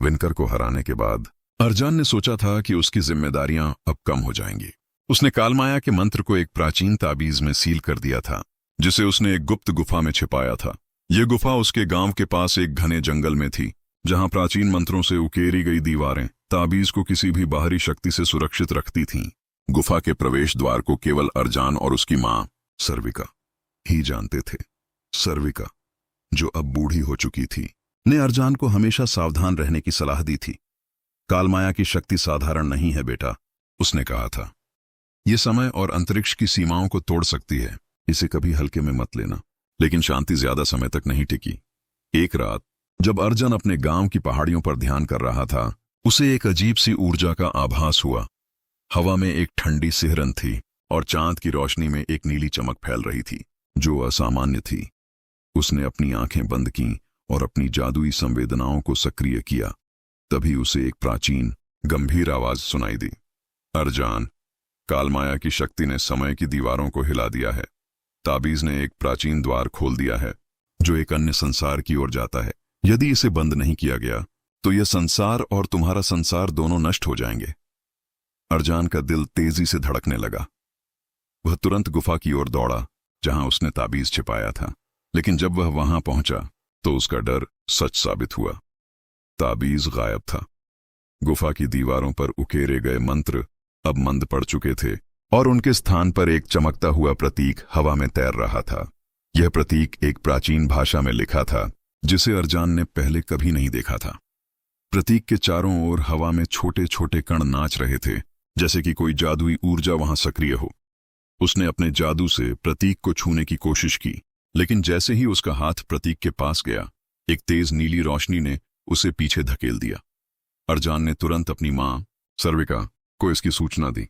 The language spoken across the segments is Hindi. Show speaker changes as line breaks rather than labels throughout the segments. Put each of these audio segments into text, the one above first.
विनकर को हराने के बाद अर्जान ने सोचा था कि उसकी जिम्मेदारियां अब कम हो जाएंगी। उसने कालमाया के मंत्र को एक प्राचीन ताबीज में सील कर दिया था, जिसे उसने एक गुप्त गुफा में छिपाया था। यह गुफा उसके गांव के पास एक घने जंगल में थी, जहां प्राचीन मंत्रों से उकेरी गई दीवारें ताबीज को किसी भी बाहरी शक्ति से सुरक्षित रखती थीं। गुफा के प्रवेश द्वार को केवल अर्जान और उसकी मां सर्विका ही जानते थे। सर्विका, जो अब बूढ़ी हो चुकी थी, ने अर्जान को हमेशा सावधान रहने की सलाह दी थी। कालमाया की शक्ति साधारण नहीं है बेटा, उसने कहा था। ये समय और अंतरिक्ष की सीमाओं को तोड़ सकती है, इसे कभी हल्के में मत लेना। लेकिन शांति ज्यादा समय तक नहीं टिकी। एक रात जब अर्जुन अपने गांव की पहाड़ियों पर ध्यान कर रहा था, उसे एक अजीब सी ऊर्जा का आभास हुआ। हवा में एक ठंडी सिहरन थी और चांद की रोशनी में एक नीली चमक फैल रही थी, जो असामान्य थी। उसने अपनी आंखें बंद कीं और अपनी जादुई संवेदनाओं को सक्रिय किया। तभी उसे एक प्राचीन, गंभीर आवाज सुनाई दी। अर्जान, कालमाया की शक्ति ने समय की दीवारों को हिला दिया है। ताबीज ने एक प्राचीन द्वार खोल दिया है, जो एक अन्य संसार की ओर जाता है। यदि इसे बंद नहीं किया गया, तो यह संसार और तुम्हारा संसार दोनों नष्ट हो जाएंगे। अर्जान का दिल तेजी से धड़कने लगा। वह तुरंत गुफा की ओर दौड़ा, जहां उसने ताबीज छिपाया था। लेकिन जब वह वहां पहुंचा, तो उसका डर सच साबित हुआ। ताबीज गायब था। गुफा की दीवारों पर उकेरे गए मंत्र अब मंद पड़ चुके थे और उनके स्थान पर एक चमकता हुआ प्रतीक हवा में तैर रहा था। यह प्रतीक एक प्राचीन भाषा में लिखा था, जिसे अर्जान ने पहले कभी नहीं देखा था। प्रतीक के चारों ओर हवा में छोटे छोटे कण नाच रहे थे, जैसे कि कोई जादुई ऊर्जा वहां सक्रिय हो। उसने अपने जादू से प्रतीक को छूने की कोशिश की, लेकिन जैसे ही उसका हाथ प्रतीक के पास गया, एक तेज नीली रोशनी ने उसे पीछे धकेल दिया। अर्जान ने तुरंत अपनी मां सर्विका को इसकी सूचना दी।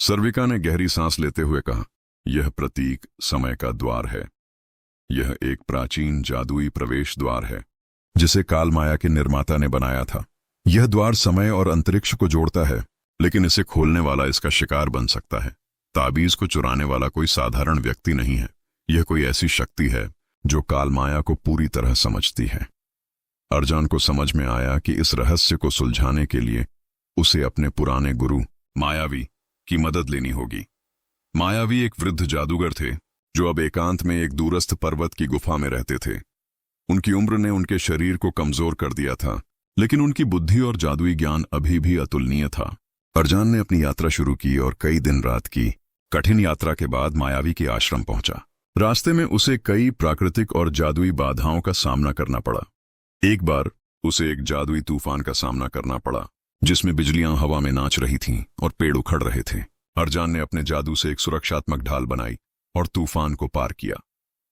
सर्विका ने गहरी सांस लेते हुए कहा, यह प्रतीक समय का द्वार है। यह एक प्राचीन जादुई प्रवेश द्वार है, जिसे कालमाया के निर्माता ने बनाया था। यह द्वार समय और अंतरिक्ष को जोड़ता है, लेकिन इसे खोलने वाला इसका शिकार बन सकता है। ताबीज को चुराने वाला कोई साधारण व्यक्ति नहीं है। यह कोई ऐसी शक्ति है जो कालमाया को पूरी तरह समझती है। अर्जान को समझ में आया कि इस रहस्य को सुलझाने के लिए उसे अपने पुराने गुरु मायावी की मदद लेनी होगी। मायावी एक वृद्ध जादूगर थे, जो अब एकांत में एक दूरस्थ पर्वत की गुफा में रहते थे। उनकी उम्र ने उनके शरीर को कमजोर कर दिया था, लेकिन उनकी बुद्धि और जादुई ज्ञान अभी भी अतुलनीय था। अर्जान ने अपनी यात्रा शुरू की और कई दिन रात की कठिन यात्रा के बाद मायावी के आश्रम पहुंचा। रास्ते में उसे कई प्राकृतिक और जादुई बाधाओं का सामना करना पड़ा। एक बार उसे एक जादुई तूफान का सामना करना पड़ा, जिसमें बिजलियां हवा में नाच रही थीं और पेड़ उखड़ रहे थे। अर्जान ने अपने जादू से एक सुरक्षात्मक ढाल बनाई और तूफान को पार किया।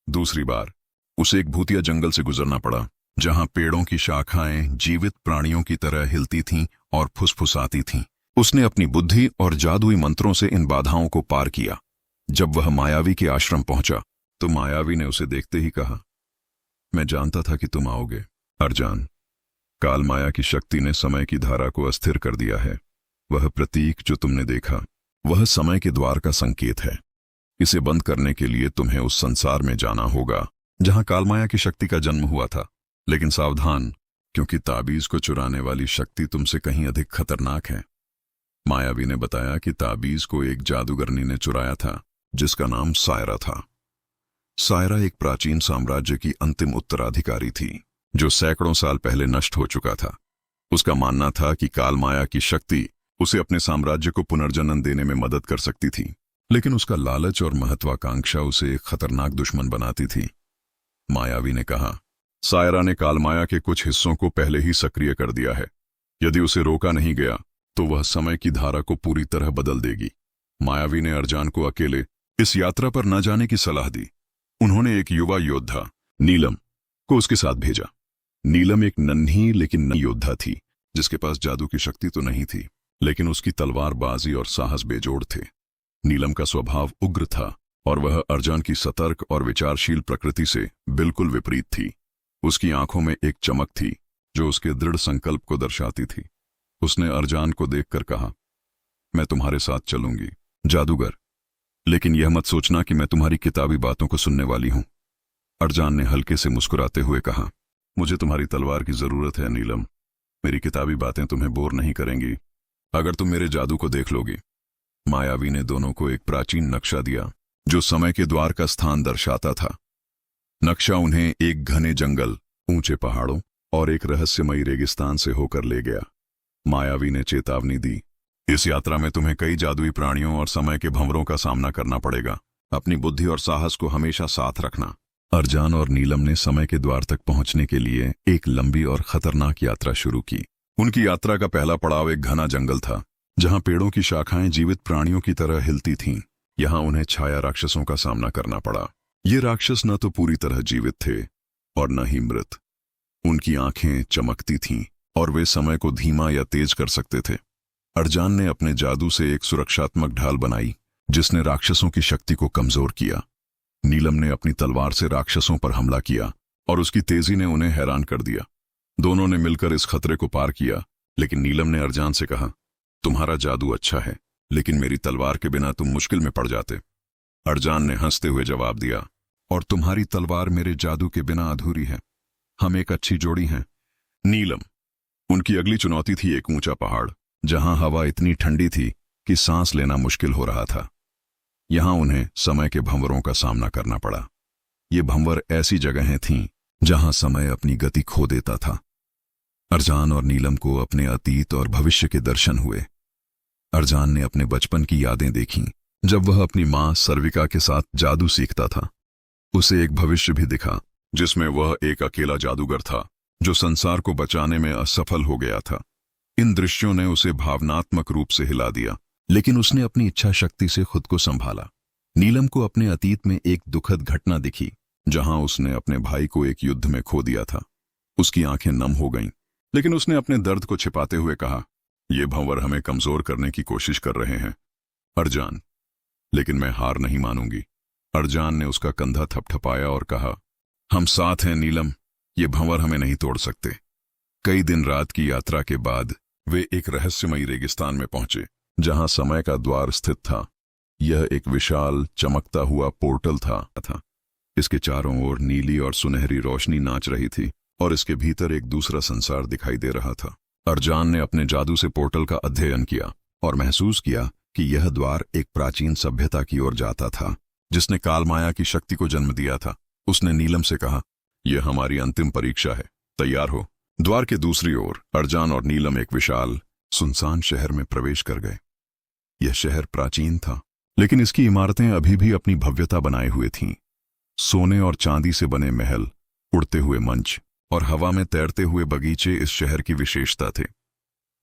दूसरी बार उसे एक भूतिया जंगल से गुजरना पड़ा, जहां पेड़ों की शाखाएं जीवित प्राणियों की तरह हिलती थीं और फुसफुसाती थीं। उसने अपनी बुद्धि और जादुई मंत्रों से इन बाधाओं को पार किया। जब वह मायावी के आश्रम पहुंचा, तो मायावी ने उसे देखते ही कहा, मैं जानता था कि तुम आओगे। अर्जान, कालमाया की शक्ति ने समय की धारा को अस्थिर कर दिया है। वह प्रतीक जो तुमने देखा, वह समय के द्वार का संकेत है। इसे बंद करने के लिए तुम्हें उस संसार में जाना होगा जहां कालमाया की शक्ति का जन्म हुआ था। लेकिन सावधान, क्योंकि ताबीज को चुराने वाली शक्ति तुमसे कहीं अधिक खतरनाक है। मायावी ने बताया कि ताबीज को एक जादूगरनी ने चुराया था, जिसका नाम सायरा था। सायरा एक प्राचीन साम्राज्य की अंतिम उत्तराधिकारी थी, जो सैकड़ों साल पहले नष्ट हो चुका था। उसका मानना था कि कालमाया की शक्ति उसे अपने साम्राज्य को पुनर्जन्म देने में मदद कर सकती थी, लेकिन उसका लालच और महत्वाकांक्षा उसे एक खतरनाक दुश्मन बनाती थी। मायावी ने कहा, सायरा ने कालमाया के कुछ हिस्सों को पहले ही सक्रिय कर दिया है। यदि उसे रोका नहीं गया, तो वह समय की धारा को पूरी तरह बदल देगी। मायावी ने अर्जान को अकेले इस यात्रा पर न जाने की सलाह दी। उन्होंने एक युवा योद्धा नीलम को उसके साथ भेजा। नीलम एक नन्ही लेकिन नई योद्धा थी, जिसके पास जादू की शक्ति तो नहीं थी, लेकिन उसकी तलवारबाजी और साहस बेजोड़ थे। नीलम का स्वभाव उग्र था और वह अर्जान की सतर्क और विचारशील प्रकृति से बिल्कुल विपरीत थी। उसकी आंखों में एक चमक थी जो उसके दृढ़ संकल्प को दर्शाती थी। उसने अर्जान को देखकर कहा, मैं तुम्हारे साथ चलूंगी जादूगर, लेकिन यह मत सोचना कि मैं तुम्हारी किताबी बातों को सुनने वाली हूं। अर्जान ने हल्के से मुस्कुराते हुए कहा, मुझे तुम्हारी तलवार की जरूरत है नीलम। मेरी किताबी बातें तुम्हें बोर नहीं करेंगी अगर तुम मेरे जादू को देख लोगी। मायावी ने दोनों को एक प्राचीन नक्शा दिया जो समय के द्वार का स्थान दर्शाता था। नक्शा उन्हें एक घने जंगल, ऊंचे पहाड़ों और एक रहस्यमयी रेगिस्तान से होकर ले गया। मायावी ने चेतावनी दी, इस यात्रा में तुम्हें कई जादुई प्राणियों और समय के भंवरों का सामना करना पड़ेगा। अपनी बुद्धि और साहस को हमेशा साथ रखना। अर्जान और नीलम ने समय के द्वार तक पहुंचने के लिए एक लंबी और खतरनाक यात्रा शुरू की। उनकी यात्रा का पहला पड़ाव एक घना जंगल था, जहां पेड़ों की शाखाएं जीवित प्राणियों की तरह हिलती थीं। यहां उन्हें छाया राक्षसों का सामना करना पड़ा। ये राक्षस न तो पूरी तरह जीवित थे और न ही मृत। उनकी आंखें चमकती थीं और वे समय को धीमा या तेज कर सकते थे। अर्जान ने अपने जादू से एक सुरक्षात्मक ढाल बनाई जिसने राक्षसों की शक्ति को कमजोर किया। नीलम ने अपनी तलवार से राक्षसों पर हमला किया और उसकी तेजी ने उन्हें हैरान कर दिया। दोनों ने मिलकर इस खतरे को पार किया, लेकिन नीलम ने अर्जान से कहा, तुम्हारा जादू अच्छा है, लेकिन मेरी तलवार के बिना तुम मुश्किल में पड़ जाते। अर्जान ने हंसते हुए जवाब दिया, और तुम्हारी तलवार मेरे जादू के बिना अधूरी है। हम एक अच्छी जोड़ी हैं। नीलम। उनकी अगली चुनौती थी एक ऊंचा पहाड़, जहां हवा इतनी ठंडी थी कि सांस लेना मुश्किल हो रहा था। यहां उन्हें समय के भंवरों का सामना करना पड़ा। ये भंवर ऐसी जगहें थीं जहां समय अपनी गति खो देता था। अर्जान और नीलम को अपने अतीत और भविष्य के दर्शन हुए। अर्जान ने अपने बचपन की यादें देखीं, जब वह अपनी मां सर्विका के साथ जादू सीखता था। उसे एक भविष्य भी दिखा जिसमें वह एक अकेला जादूगर था जो संसार को बचाने में असफल हो गया था। इन दृश्यों ने उसे भावनात्मक रूप से हिला दिया, लेकिन उसने अपनी इच्छा शक्ति से खुद को संभाला। नीलम को अपने अतीत में एक दुखद घटना दिखी जहां उसने अपने भाई को एक युद्ध में खो दिया था। उसकी आंखें नम हो गईं, लेकिन उसने अपने दर्द को छिपाते हुए कहा, ये भंवर हमें कमजोर करने की कोशिश कर रहे हैं अर्जान, लेकिन मैं हार नहीं मानूंगी। अर्जान ने उसका कंधा थपथपाया और कहा, हम साथ हैं नीलम, ये भंवर हमें नहीं तोड़ सकते। कई दिन रात की यात्रा के बाद वे एक रहस्यमयी रेगिस्तान में पहुंचे जहां समय का द्वार स्थित था। यह एक विशाल चमकता हुआ पोर्टल था। इसके चारों ओर नीली और सुनहरी रोशनी नाच रही थी और इसके भीतर एक दूसरा संसार दिखाई दे रहा था। अर्जान ने अपने जादू से पोर्टल का अध्ययन किया और महसूस किया कि यह द्वार एक प्राचीन सभ्यता की ओर जाता था जिसने कालमाया की शक्ति को जन्म दिया था। उसने नीलम से कहा, यह हमारी अंतिम परीक्षा है, तैयार हो। द्वार के दूसरी ओर अर्जान और नीलम एक विशाल सुनसान शहर में प्रवेश कर गए। यह शहर प्राचीन था, लेकिन इसकी इमारतें अभी भी अपनी भव्यता बनाए हुए थीं। सोने और चांदी से बने महल, उड़ते हुए मंच और हवा में तैरते हुए बगीचे इस शहर की विशेषता थे।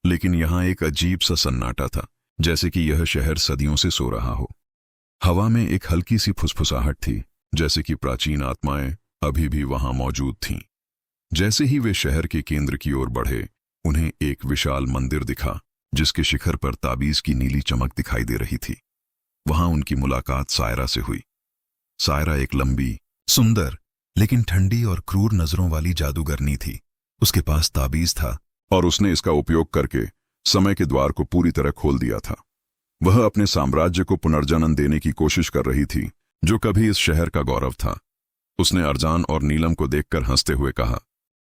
लेकिन यहां एक अजीब सा सन्नाटा था, जैसे कि यह शहर सदियों से सो रहा हो। हवा में एक हल्की सी फुसफुसाहट थी, जैसे कि प्राचीन आत्माएं अभी भी वहां मौजूद थीं। जैसे ही वे शहर के केंद्र की ओर बढ़े, उन्हें एक विशाल मंदिर दिखा जिसके शिखर पर ताबीज की नीली चमक दिखाई दे रही थी। वहां उनकी मुलाकात सायरा से हुई। सायरा एक लंबी, सुंदर लेकिन ठंडी और क्रूर नजरों वाली जादूगरनी थी। उसके पास ताबीज था और उसने इसका उपयोग करके समय के द्वार को पूरी तरह खोल दिया था। वह अपने साम्राज्य को पुनर्जन्म देने की कोशिश कर रही थी, जो कभी इस शहर का गौरव था। उसने अर्जान और नीलम को देखकर हंसते हुए कहा,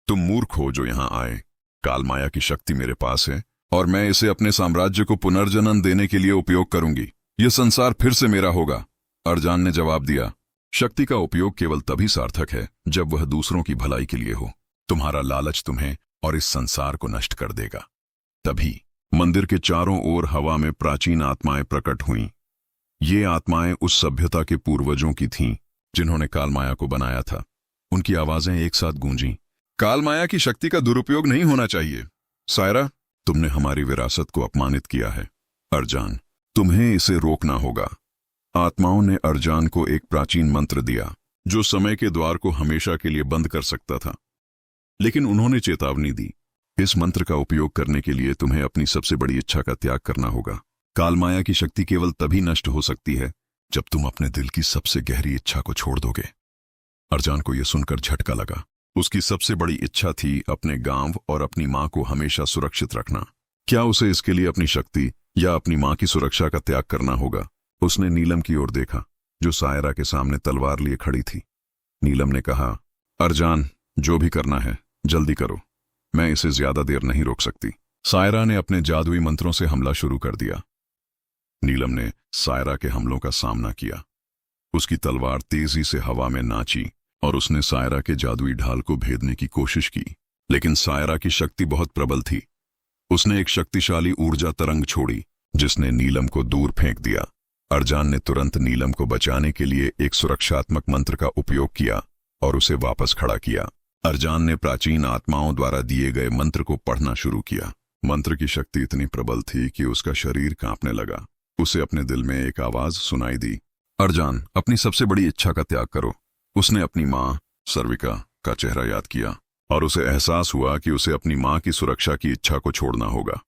तुम मूर्ख हो जो यहां आए। कालमाया की शक्ति मेरे पास है और मैं इसे अपने साम्राज्य को पुनर्जन्म देने के लिए उपयोग करूंगी। यह संसार फिर से मेरा होगा। अर्जान ने जवाब दिया, शक्ति का उपयोग केवल तभी सार्थक है जब वह दूसरों की भलाई के लिए हो। तुम्हारा लालच तुम्हें और इस संसार को नष्ट कर देगा। तभी मंदिर के चारों ओर हवा में प्राचीन आत्माएं प्रकट हुईं। ये आत्माएं उस सभ्यता के पूर्वजों की थीं जिन्होंने कालमाया को बनाया था। उनकी आवाजें एक साथ गूंजीं, कालमाया की शक्ति का दुरुपयोग नहीं होना चाहिए। सायरा, तुमने हमारी विरासत को अपमानित किया है। अर्जान, तुम्हें इसे रोकना होगा। आत्माओं ने अर्जान को एक प्राचीन मंत्र दिया जो समय के द्वार को हमेशा के लिए बंद कर सकता था, लेकिन उन्होंने चेतावनी दी, इस मंत्र का उपयोग करने के लिए तुम्हें अपनी सबसे बड़ी इच्छा का त्याग करना होगा। कालमाया की शक्ति केवल तभी नष्ट हो सकती है जब तुम अपने दिल की सबसे गहरी इच्छा को छोड़ दोगे। अर्जान को यह सुनकर झटका लगा। उसकी सबसे बड़ी इच्छा थी अपने गांव और अपनी मां को हमेशा सुरक्षित रखना। क्या उसे इसके लिए अपनी शक्ति या अपनी मां की सुरक्षा का त्याग करना होगा? उसने नीलम की ओर देखा, जो सायरा के सामने तलवार लिए खड़ी थी। नीलम ने कहा, अर्जान, जो भी करना है जल्दी करो। मैं इसे ज्यादा देर नहीं रोक सकती। सायरा ने अपने जादुई मंत्रों से हमला शुरू कर दिया। नीलम ने सायरा के हमलों का सामना किया। उसकी तलवार तेजी से हवा में नाची और उसने सायरा के जादुई ढाल को भेदने की कोशिश की, लेकिन सायरा की शक्ति बहुत प्रबल थी। उसने एक शक्तिशाली ऊर्जा तरंग छोड़ी जिसने नीलम को दूर फेंक दिया। अर्जान ने तुरंत नीलम को बचाने के लिए एक सुरक्षात्मक मंत्र का उपयोग किया और उसे वापस खड़ा किया। अर्जान ने प्राचीन आत्माओं द्वारा दिए गए मंत्र को पढ़ना शुरू किया। मंत्र की शक्ति इतनी प्रबल थी कि उसका शरीर कांपने लगा। उसे अपने दिल में एक आवाज सुनाई दी, अर्जान, अपनी सबसे बड़ी इच्छा का त्याग करो। उसने अपनी माँ सर्विका का चेहरा याद किया और उसे एहसास हुआ कि उसे अपनी माँ की सुरक्षा की इच्छा को छोड़ना होगा।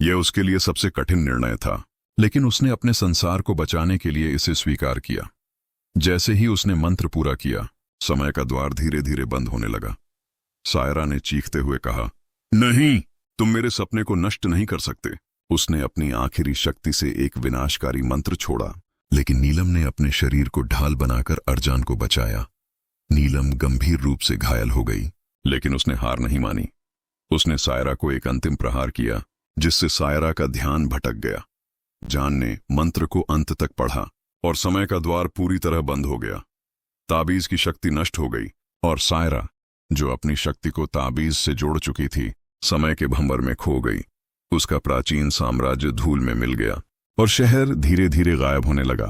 यह उसके लिए सबसे कठिन निर्णय था, लेकिन उसने अपने संसार को बचाने के लिए इसे स्वीकार किया। जैसे ही उसने मंत्र पूरा किया, समय का द्वार धीरे धीरे बंद होने लगा। सायरा ने चीखते हुए कहा, नहीं, तुम मेरे सपने को नष्ट नहीं कर सकते। उसने अपनी आखिरी शक्ति से एक विनाशकारी मंत्र छोड़ा, लेकिन नीलम ने अपने शरीर को ढाल बनाकर अर्जान को बचाया। नीलम गंभीर रूप से घायल हो गई, लेकिन उसने हार नहीं मानी। उसने सायरा को एक अंतिम प्रहार किया, जिससे सायरा का ध्यान भटक गया। जान ने मंत्र को अंत तक पढ़ा और समय का द्वार पूरी तरह बंद हो गया। ताबीज की शक्ति नष्ट हो गई और सायरा, जो अपनी शक्ति को ताबीज से जोड़ चुकी थी, समय के भंवर में खो गई। उसका प्राचीन साम्राज्य धूल में मिल गया और शहर धीरे धीरे गायब होने लगा।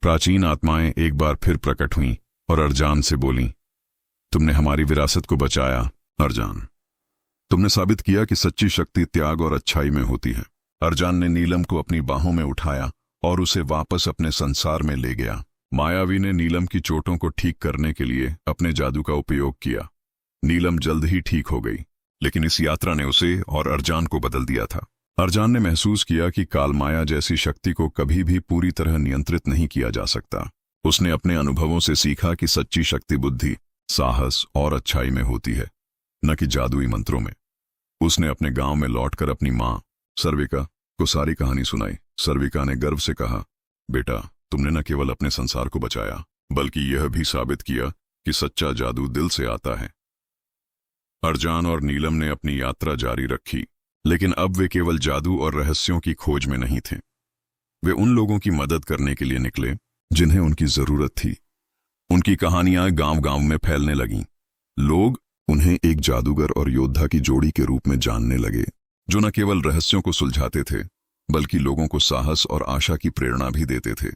प्राचीन आत्माएं एक बार फिर प्रकट हुईं और अर्जान से बोलीं, तुमने हमारी विरासत को बचाया अर्जान। तुमने साबित किया कि सच्ची शक्ति त्याग और अच्छाई में होती है। अर्जान ने नीलम को अपनी बाहों में उठाया और उसे वापस अपने संसार में ले गया। मायावी ने नीलम की चोटों को ठीक करने के लिए अपने जादू का उपयोग किया। नीलम जल्द ही ठीक हो गई, लेकिन इस यात्रा ने उसे और अर्जान को बदल दिया था। अर्जान ने महसूस किया कि कालमाया जैसी शक्ति को कभी भी पूरी तरह नियंत्रित नहीं किया जा सकता। उसने अपने अनुभवों से सीखा कि सच्ची शक्ति बुद्धि, साहस और अच्छाई में होती है, न कि जादुई मंत्रों में। उसने अपने गांव में लौटकर अपनी मां सर्विका को सारी कहानी सुनाई। सर्विका ने गर्व से कहा, बेटा, तुमने न केवल अपने संसार को बचाया, बल्कि यह भी साबित किया कि सच्चा जादू दिल से आता है। अर्जान और नीलम ने अपनी यात्रा जारी रखी, लेकिन अब वे केवल जादू और रहस्यों की खोज में नहीं थे। वे उन लोगों की मदद करने के लिए निकले जिन्हें उनकी जरूरत थी। उनकी कहानियां गांव-गांव में फैलने लगीं। लोग उन्हें एक जादूगर और योद्धा की जोड़ी के रूप में जानने लगे, जो न केवल रहस्यों को सुलझाते थे, बल्कि लोगों को साहस और आशा की प्रेरणा भी देते थे।